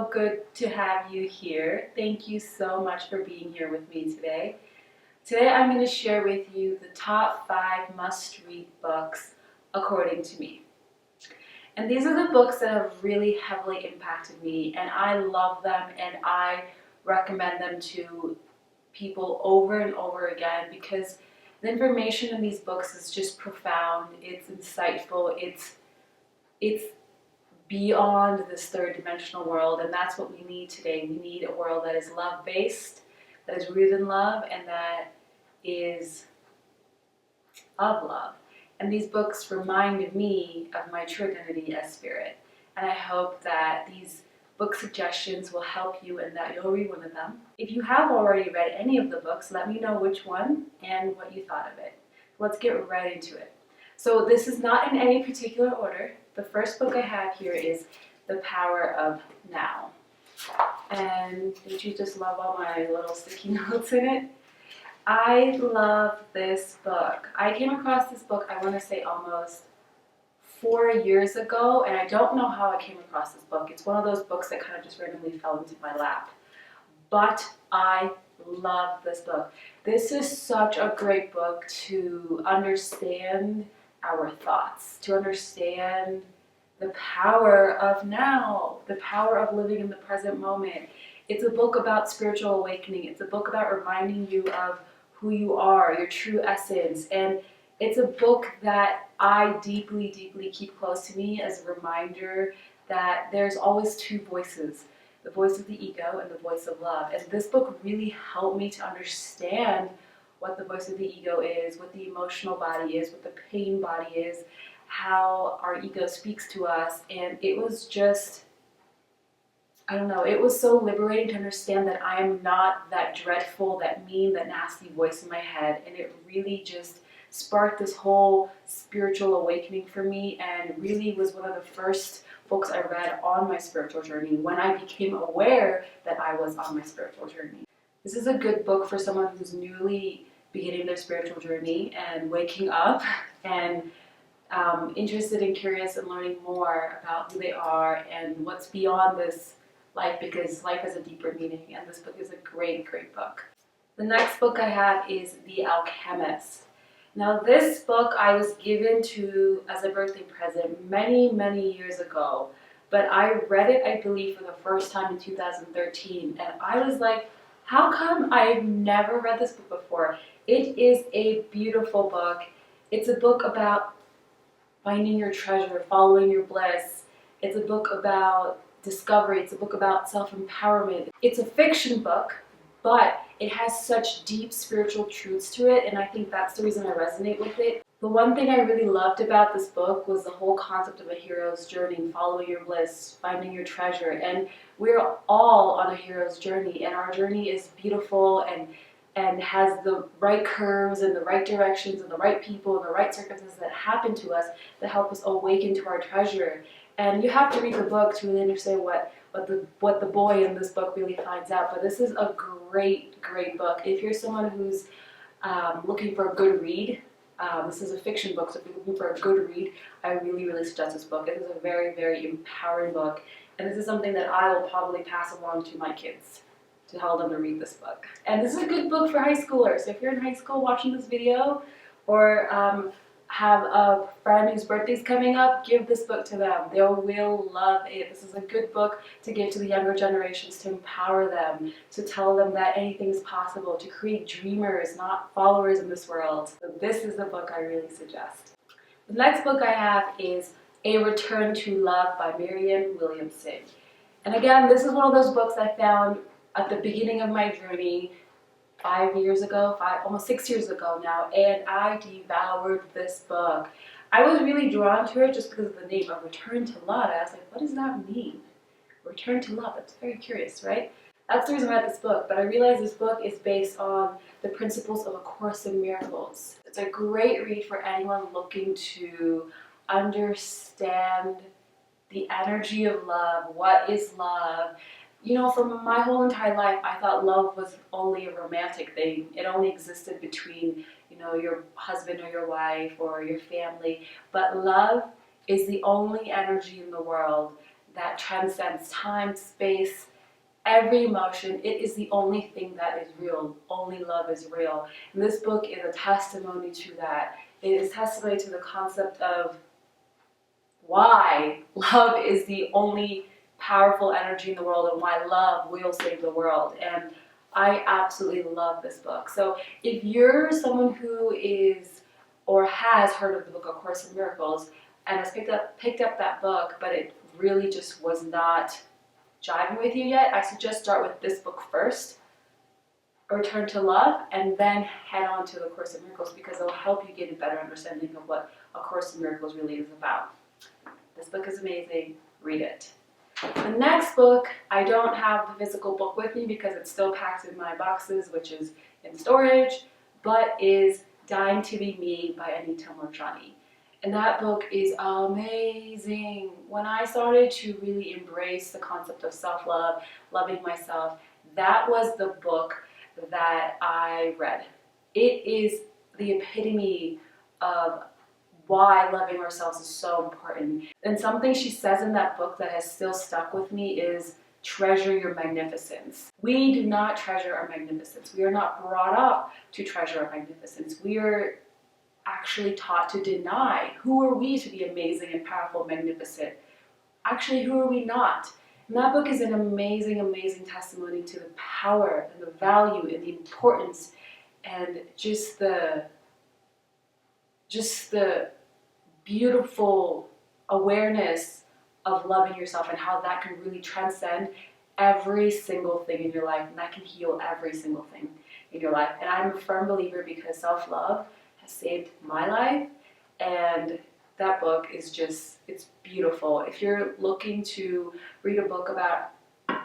so good to have you here. Thank you so much for being here with me today. Today I'm going to share with you the top 5 must-read books according to me. And these are the books that have really heavily impacted me, and I love them and I recommend them to people over and over again because the information in these books is just profound, it's insightful, it's beyond this third dimensional world, and that's what we need today. We need a world that is love-based, that is rooted in love, and that is of love. And these books remind me of my true identity as spirit. And I hope that these book suggestions will help you and that you'll read one of them. If you have already read any of the books, let me know which one and what you thought of it. Let's get right into it. So this is not in any particular order. The first book I have here is The Power of Now. And did you just love all my little sticky notes in it? I love this book. I came across this book, I want to say almost 4 years ago, and I don't know how I came across this book. It's one of those books that kind of just randomly fell into my lap. But I love this book. This is such a great book to understand our thoughts, to understand the power of now, the power of living in the present moment. It's a book about spiritual awakening. It's a book about reminding you of who you are, your true essence. And it's a book that I deeply, deeply keep close to me as a reminder that there's always two voices, the voice of the ego and the voice of love. And this book really helped me to understand what the voice of the ego is, what the emotional body is, what the pain body is, how our ego speaks to us. And it was just, I don't know, it was so liberating to understand that I am not that dreadful, that mean, that nasty voice in my head. And it really just sparked this whole spiritual awakening for me, and really was one of the first books I read on my spiritual journey when I became aware that I was on my spiritual journey. This is a good book for someone who's newly beginning their spiritual journey and waking up and interested and curious and learning more about who they are and what's beyond this life, because life has a deeper meaning, and this book is a great, great book. The next book I have is The Alchemist. Now this book I was given to as a birthday present many, many years ago, but I read it, I believe, for the first time in 2013, and I was like, how come I've never read this book before? It is a beautiful book. It's a book about finding your treasure, following your bliss. It's a book about discovery. It's a book about self-empowerment. It's a fiction book, but it has such deep spiritual truths to it, and I think that's the reason I resonate with it. The one thing I really loved about this book was the whole concept of a hero's journey, following your bliss, finding your treasure. And we're all on a hero's journey, and our journey is beautiful and has the right curves and the right directions and the right people and the right circumstances that happen to us that help us awaken to our treasure. And you have to read the book to really understand what the boy in this book really finds out. But this is a great, great book. If you're someone who's looking for a good read, this is a fiction book, so if you're looking for a good read, I really, really suggest this book. It is a very, very empowering book, and this is something that I will probably pass along to my kids to tell them to read this book. And this is a good book for high schoolers. So if you're in high school watching this video, or have a friend whose birthday's coming up, give this book to them. They will love it. This is a good book to give to the younger generations, to empower them, to tell them that anything is possible, to create dreamers, not followers in this world. So this is the book I really suggest. The next book I have is A Return to Love by Marianne Williamson. And again, this is one of those books I found at the beginning of my journey 5 years ago, almost 6 years ago now, and I devoured this book. I was really drawn to it just because of the name, A Return to Love. I was like, what does that mean? Return to love, that's very curious, right? That's the reason I read this book, but I realized this book is based on the principles of A Course in Miracles. It's a great read for anyone looking to understand the energy of love, what is love. You know, for my whole entire life, I thought love was only a romantic thing. It only existed between, you know, your husband or your wife or your family. But love is the only energy in the world that transcends time, space, every emotion. It is the only thing that is real. Only love is real. And this book is a testimony to that. It is testimony to the concept of why love is the only powerful energy in the world and why love will save the world. And I absolutely love this book. So if you're someone who is or has heard of the book A Course in Miracles and has picked up that book, but it really just was not jiving with you yet, I suggest start with this book first, Return to Love, and then head on to A Course in Miracles, because it'll help you get a better understanding of what A Course in Miracles really is about. This book is amazing. Read it. The next book, I don't have the physical book with me because it's still packed in my boxes, which is in storage, but is Dying to Be Me by Anita Moorjani. And that book is amazing. When I started to really embrace the concept of self-love, loving myself, that was the book that I read. It is the epitome of why loving ourselves is so important. And something she says in that book that has still stuck with me is treasure your magnificence. We do not treasure our magnificence. We are not brought up to treasure our magnificence. We are actually taught to deny. Who are we to be amazing and powerful, magnificent? Actually, who are we not? And that book is an amazing, amazing testimony to the power and the value and the importance and just the beautiful awareness of loving yourself and how that can really transcend every single thing in your life, and that can heal every single thing in your life. And I'm a firm believer because self-love has saved my life, and that book is just, it's beautiful. If you're looking to read a book about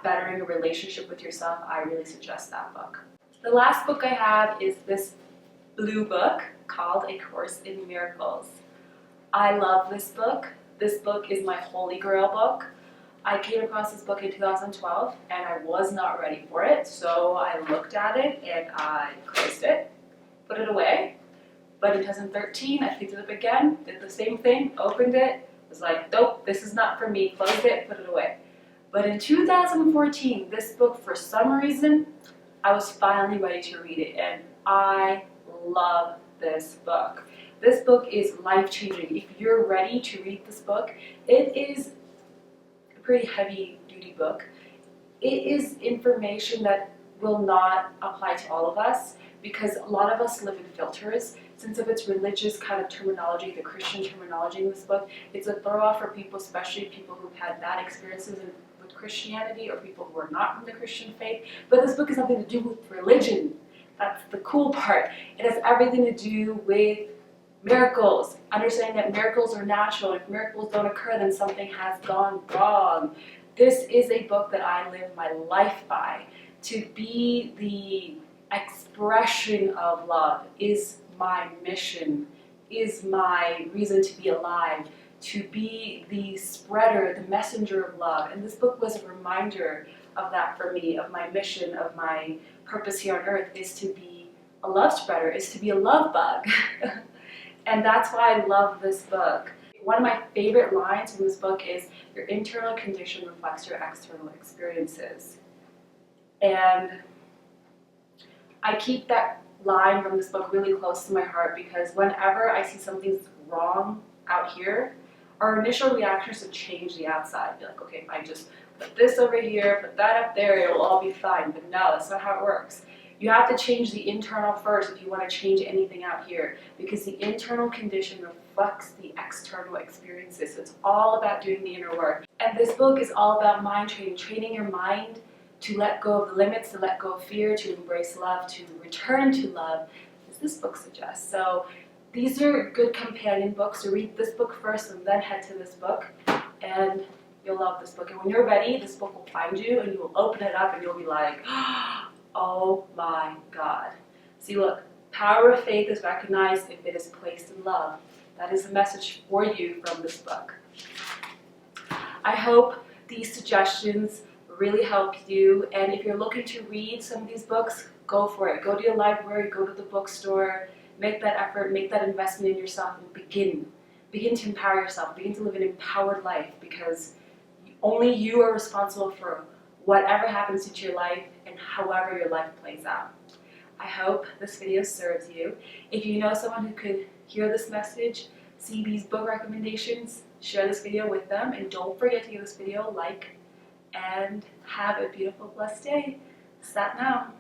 bettering a relationship with yourself, I really suggest that book. The last book I have is this blue book called A Course in Miracles. I love this book. This book is my holy grail book. I came across this book in 2012 and I was not ready for it, so I looked at it and I closed it, put it away. But in 2013, I picked it up again, did the same thing, opened it, was like, nope, this is not for me, closed it, put it away. But in 2014, this book, for some reason, I was finally ready to read it, and I love this book. This book is life-changing. If you're ready to read this book, it is a pretty heavy-duty book. It is information that will not apply to all of us because a lot of us live in filters. Since of its religious kind of terminology, the Christian terminology in this book, it's a throw-off for people, especially people who've had bad experiences with Christianity or people who are not from the Christian faith. But this book has nothing to do with religion. That's the cool part. It has everything to do with miracles, understanding that miracles are natural. If miracles don't occur, then something has gone wrong. This is a book that I live my life by. To be the expression of love is my mission, is my reason to be alive, to be the spreader, the messenger of love. And this book was a reminder of that for me, of my mission, of my purpose here on earth, is to be a love spreader, is to be a love bug. And that's why I love this book. One of my favorite lines from this book is, your internal condition reflects your external experiences. And I keep that line from this book really close to my heart because whenever I see something's wrong out here, our initial reaction is to change the outside. Be like, okay, if I just put this over here, put that up there, it'll all be fine. But no, that's not how it works. You have to change the internal first if you want to change anything out here, because the internal condition reflects the external experiences. So it's all about doing the inner work. And this book is all about mind training, training your mind to let go of the limits, to let go of fear, to embrace love, to return to love, as this book suggests. So these are good companion books. So read this book first and then head to this book, and you'll love this book. And when you're ready, this book will find you and you will open it up and you'll be like, oh my God. See, look, power of faith is recognized if it is placed in love. That is the message for you from this book. I hope these suggestions really help you, and if you're looking to read some of these books, go for it. Go to your library, go to the bookstore, make that effort, make that investment in yourself, and begin to empower yourself, begin to live an empowered life, because Only you are responsible for whatever happens to your life and however your life plays out. I hope this video serves you. If you know someone who could hear this message, see these book recommendations, share this video with them, and don't forget to give this video a like, and have a beautiful, blessed day. Sat now.